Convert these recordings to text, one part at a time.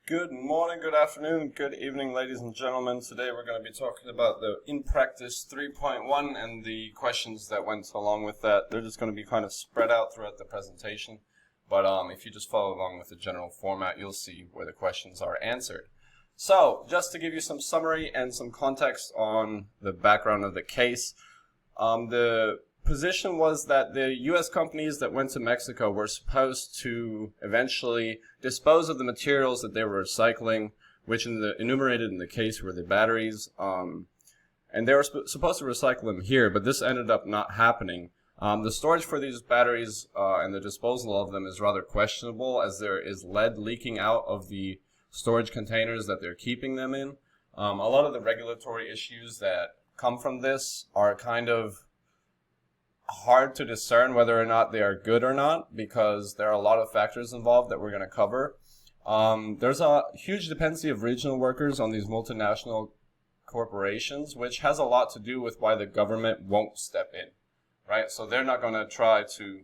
Good morning, good afternoon, good evening, ladies and gentlemen. Today we're going to be talking about the In Practice 3.1 and the questions that went along with that. They're just going to be kind of spread out throughout the presentation, but if you just follow along with the general format, you'll see where the questions are answered. So, just to give you some summary and some context on the background of the case, the position was that the U.S. companies that went to Mexico were supposed to eventually dispose of the materials that they were recycling, which enumerated in the case were the batteries, and they were supposed to recycle them here, but this ended up not happening. The storage for these batteries and the disposal of them is rather questionable, as there is lead leaking out of the storage containers that they're keeping them in. A lot of the regulatory issues that come from this are kind of hard to discern whether or not they are good or not, because there are a lot of factors involved that we're going to cover. There's a huge dependency of regional workers on these multinational corporations, which has a lot to do with why the government won't step in, right? So they're not going to try to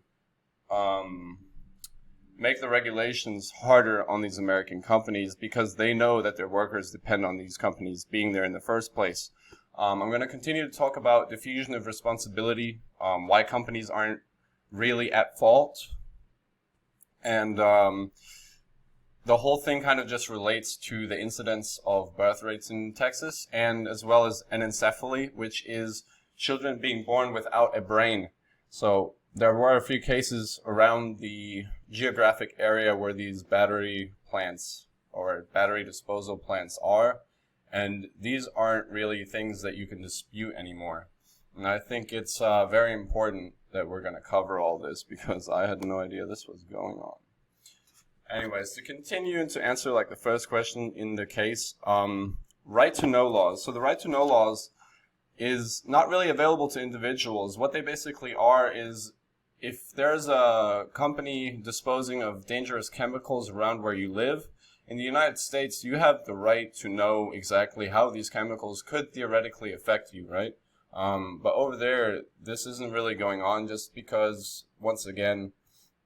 make the regulations harder on these American companies because they know that their workers depend on these companies being there in the first place. I'm going to continue to talk about diffusion of responsibility, why companies aren't really at fault, and the whole thing kind of just relates to the incidence of birth rates in Texas, and as well as anencephaly, which is children being born without a brain. So there were a few cases around the geographic area where these battery plants or battery disposal plants are. And these aren't really things that you can dispute anymore. And I think it's very important that we're going to cover all this because I had no idea this was going on. Anyways, to continue and to answer like the first question in the case, right to know laws. So the right to know laws is not really available to individuals. What they basically are is if there's a company disposing of dangerous chemicals around where you live, in the United States, you have the right to know exactly how these chemicals could theoretically affect you, right? But over there, this isn't really going on just because, once again,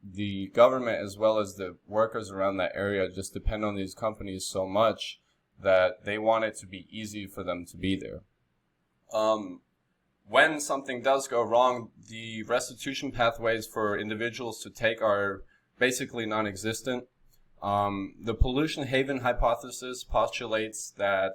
the government as well as the workers around that area just depend on these companies so much that they want it to be easy for them to be there. When something does go wrong, the restitution pathways for individuals to take are basically non-existent. The pollution haven hypothesis postulates that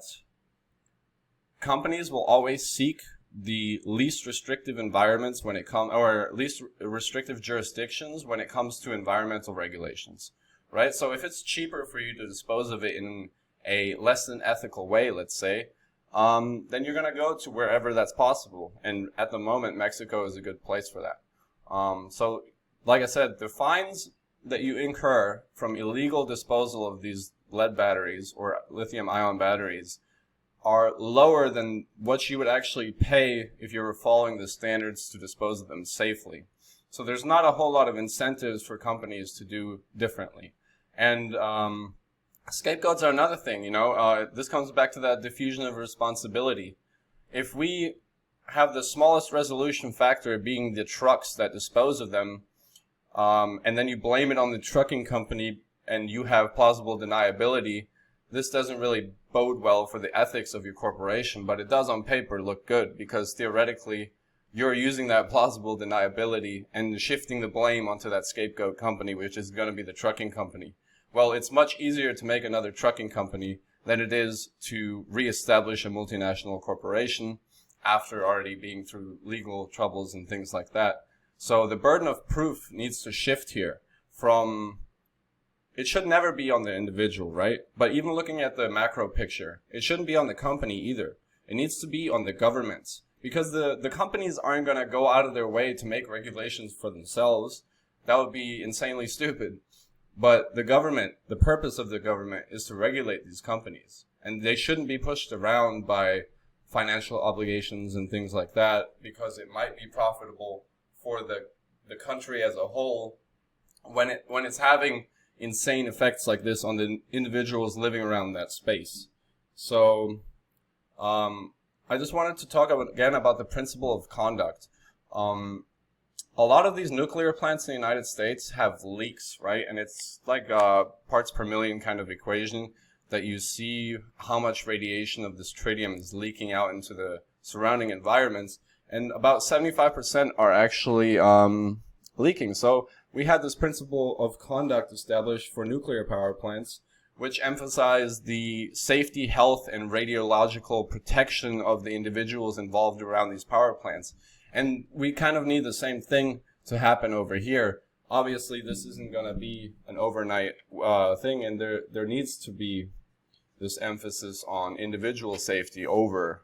companies will always seek the least restrictive environments when it comes, or least restrictive jurisdictions when it comes to environmental regulations, right? So if it's cheaper for you to dispose of it in a less than ethical way, let's say, then you're going to go to wherever that's possible. And at the moment, Mexico is a good place for that. So like I said, the fines that you incur from illegal disposal of these lead batteries or lithium-ion batteries are lower than what you would actually pay if you were following the standards to dispose of them safely. So there's not a whole lot of incentives for companies to do differently. And scapegoats are another thing, this comes back to that diffusion of responsibility. If we have the smallest resolution factor being the trucks that dispose of them, and then you blame it on the trucking company and you have plausible deniability, this doesn't really bode well for the ethics of your corporation, but it does on paper look good because theoretically you're using that plausible deniability and shifting the blame onto that scapegoat company, which is going to be the trucking company. Well, it's much easier to make another trucking company than it is to reestablish a multinational corporation after already being through legal troubles and things like that. So the burden of proof needs to shift here from, it should never be on the individual, right? But even looking at the macro picture, it shouldn't be on the company either. It needs to be on the governments, because the companies aren't going to go out of their way to make regulations for themselves. That would be insanely stupid. But the government, the purpose of the government is to regulate these companies, and they shouldn't be pushed around by financial obligations and things like that because it might be profitable for the country as a whole when it's having insane effects like this on the individuals living around that space. So I just wanted to talk again about the principle of conduct. A lot of these nuclear plants in the United States have leaks, right? And it's like a parts per million kind of equation. that you see how much radiation of this tritium is leaking out into the surrounding environments, and about 75% are actually leaking. So we had this principle of conduct established for nuclear power plants, which emphasized the safety, health, and radiological protection of the individuals involved around these power plants. And we kind of need the same thing to happen over here. Obviously, this isn't going to be an overnight thing, and there needs to be this emphasis on individual safety over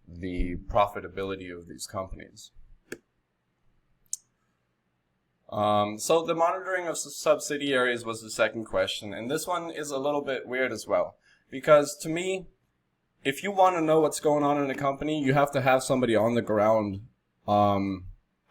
the profitability of these companies. So the monitoring of subsidiaries was the second question, and this one is a little bit weird as well, because to me, if you want to know what's going on in a company, you have to have somebody on the ground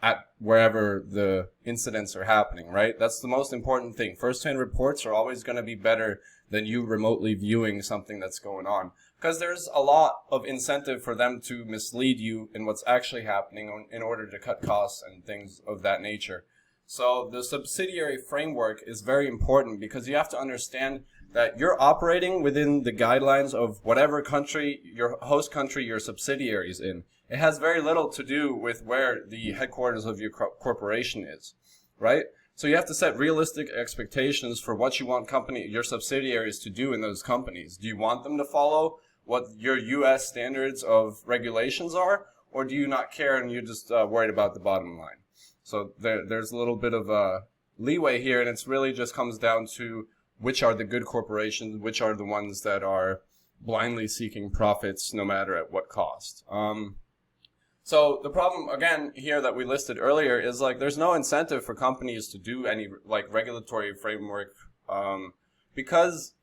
at wherever the incidents are happening, right? That's the most important thing. First-hand reports are always going to be better than you remotely viewing something that's going on, because there's a lot of incentive for them to mislead you in what's actually happening in order to cut costs and things of that nature. So the subsidiary framework is very important, because you have to understand that you're operating within the guidelines of whatever country, your host country, your subsidiary is in. It has very little to do with where the headquarters of your corporation is, right? So you have to set realistic expectations for what you want your subsidiaries to do in those companies. Do you want them to follow what your U.S. standards of regulations are, or do you not care and you're just worried about the bottom line? So there's a little bit of leeway here, and it's really just comes down to which are the good corporations, which are the ones that are blindly seeking profits no matter at what cost. So the problem, again, here that we listed earlier is like there's no incentive for companies to do any like regulatory framework because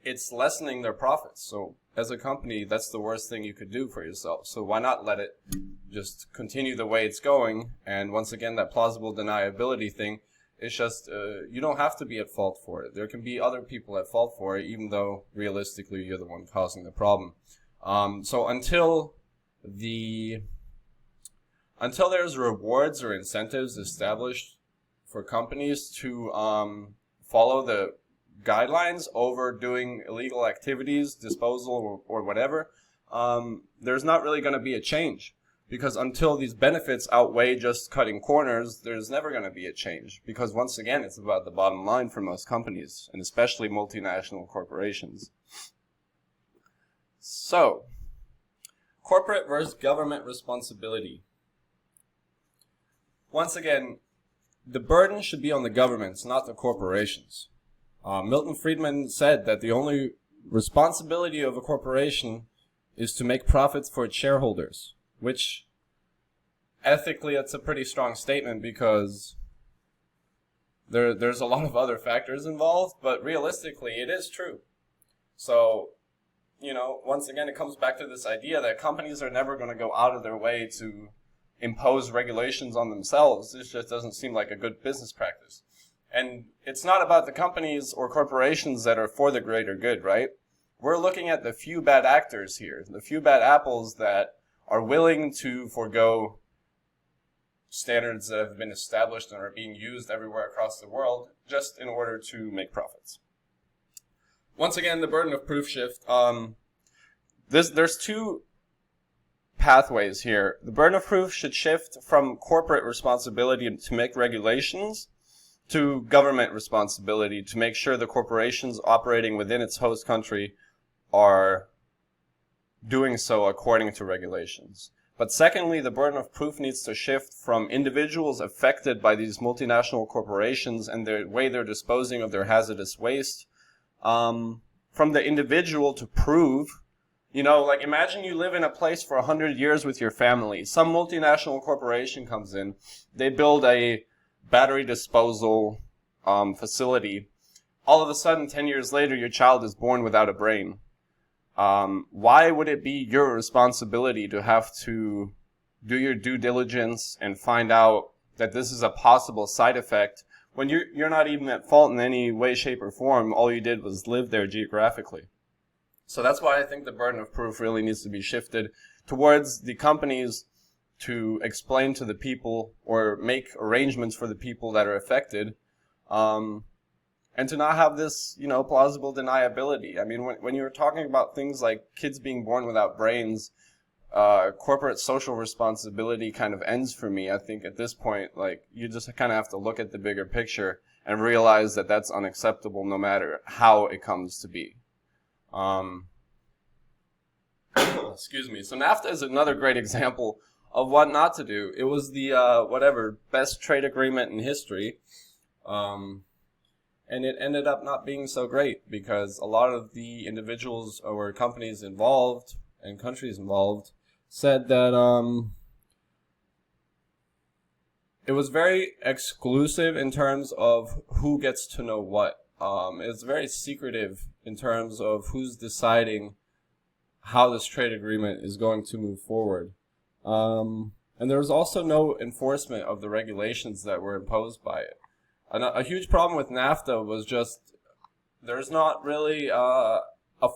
it's lessening their profits. So as a company, that's the worst thing you could do for yourself. So why not let it just continue the way it's going? And once again, that plausible deniability thing, it's just you don't have to be at fault for it. There can be other people at fault for it, even though realistically you're the one causing the problem. So until there's rewards or incentives established for companies to follow the guidelines over doing illegal activities, disposal, or whatever, there's not really going to be a change. Because until these benefits outweigh just cutting corners, there's never going to be a change. Because once again, it's about the bottom line for most companies, and especially multinational corporations. So, corporate versus government responsibility. Once again, the burden should be on the governments, not the corporations. Milton Friedman said that the only responsibility of a corporation is to make profits for its shareholders, which ethically it's a pretty strong statement because there's a lot of other factors involved, but realistically it is true. So, once again, it comes back to this idea that companies are never going to go out of their way to impose regulations on themselves. This just doesn't seem like a good business practice. And it's not about the companies or corporations that are for the greater good, right? We're looking at the few bad actors here, the few bad apples that are willing to forego standards that have been established and are being used everywhere across the world just in order to make profits. Once again, the burden of proof shift. There's two pathways here. The burden of proof should shift from corporate responsibility to make regulations to government responsibility to make sure the corporations operating within its host country are doing so according to regulations. But secondly, the burden of proof needs to shift from individuals affected by these multinational corporations and the way they're disposing of their hazardous waste, from the individual to prove, like imagine you live in a place for 100 years with your family. Some multinational corporation comes in, they build a battery disposal facility. All of a sudden, 10 years later, your child is born without a brain. Why would it be your responsibility to have to do your due diligence and find out that this is a possible side effect when you're not even at fault in any way, shape, or form? All you did was live there geographically. So that's why I think the burden of proof really needs to be shifted towards the companies to explain to the people or make arrangements for the people that are affected, and and to not have this, plausible deniability. I mean, when you're talking about things like kids being born without brains, corporate social responsibility kind of ends for me. I think at this point, like, you just kind of have to look at the bigger picture and realize that that's unacceptable no matter how it comes to be. Excuse me. So NAFTA is another great example of what not to do. It was the, best trade agreement in history. And it ended up not being so great because a lot of the individuals or companies involved and countries involved said that, it was very exclusive in terms of who gets to know what. It's very secretive in terms of who's deciding how this trade agreement is going to move forward. And there was also no enforcement of the regulations that were imposed by it. A huge problem with NAFTA was just there's not really a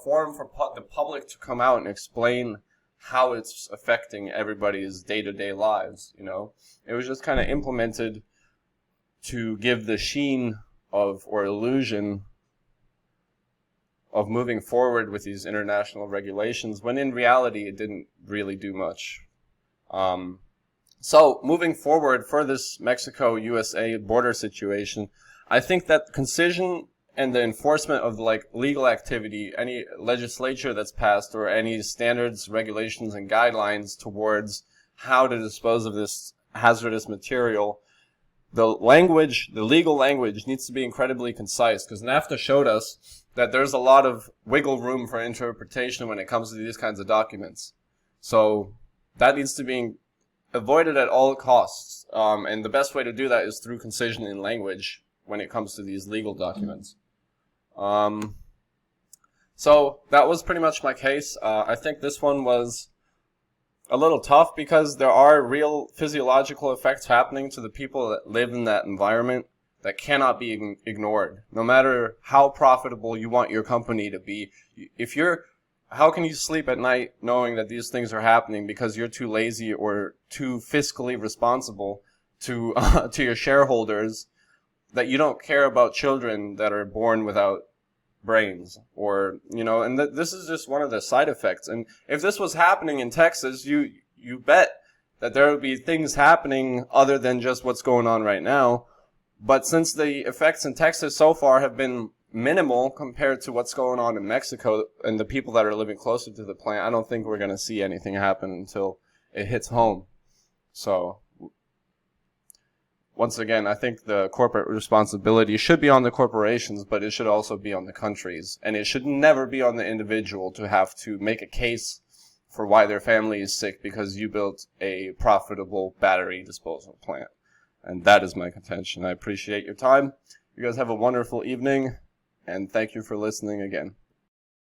forum for the public to come out and explain how it's affecting everybody's day-to-day lives, It was just kind of implemented to give the sheen of, or illusion of moving forward with these international regulations, when in reality it didn't really do much. So moving forward for this Mexico-USA border situation, I think that concision and the enforcement of legal activity, any legislature that's passed or any standards, regulations, and guidelines towards how to dispose of this hazardous material, the legal language needs to be incredibly concise, because NAFTA showed us that there's a lot of wiggle room for interpretation when it comes to these kinds of documents. So that needs to be avoided at all costs. And the best way to do that is through concision in language when it comes to these legal documents. So that was pretty much my case. I think this one was a little tough because there are real physiological effects happening to the people that live in that environment that cannot be ignored. No matter how profitable you want your company to be, how can you sleep at night knowing that these things are happening because you're too lazy or too fiscally responsible to your shareholders, that you don't care about children that are born without brains, or and this is just one of the side effects. And if this was happening in Texas, you bet that there would be things happening other than just what's going on right now. But since the effects in Texas so far have been minimal compared to what's going on in Mexico and the people that are living closer to the plant, I don't think we're going to see anything happen until it hits home. So once again, I think the corporate responsibility should be on the corporations, but it should also be on the countries. And it should never be on the individual to have to make a case for why their family is sick because you built a profitable battery disposal plant. And that is my contention. I appreciate your time. You guys have a wonderful evening, and thank you for listening again.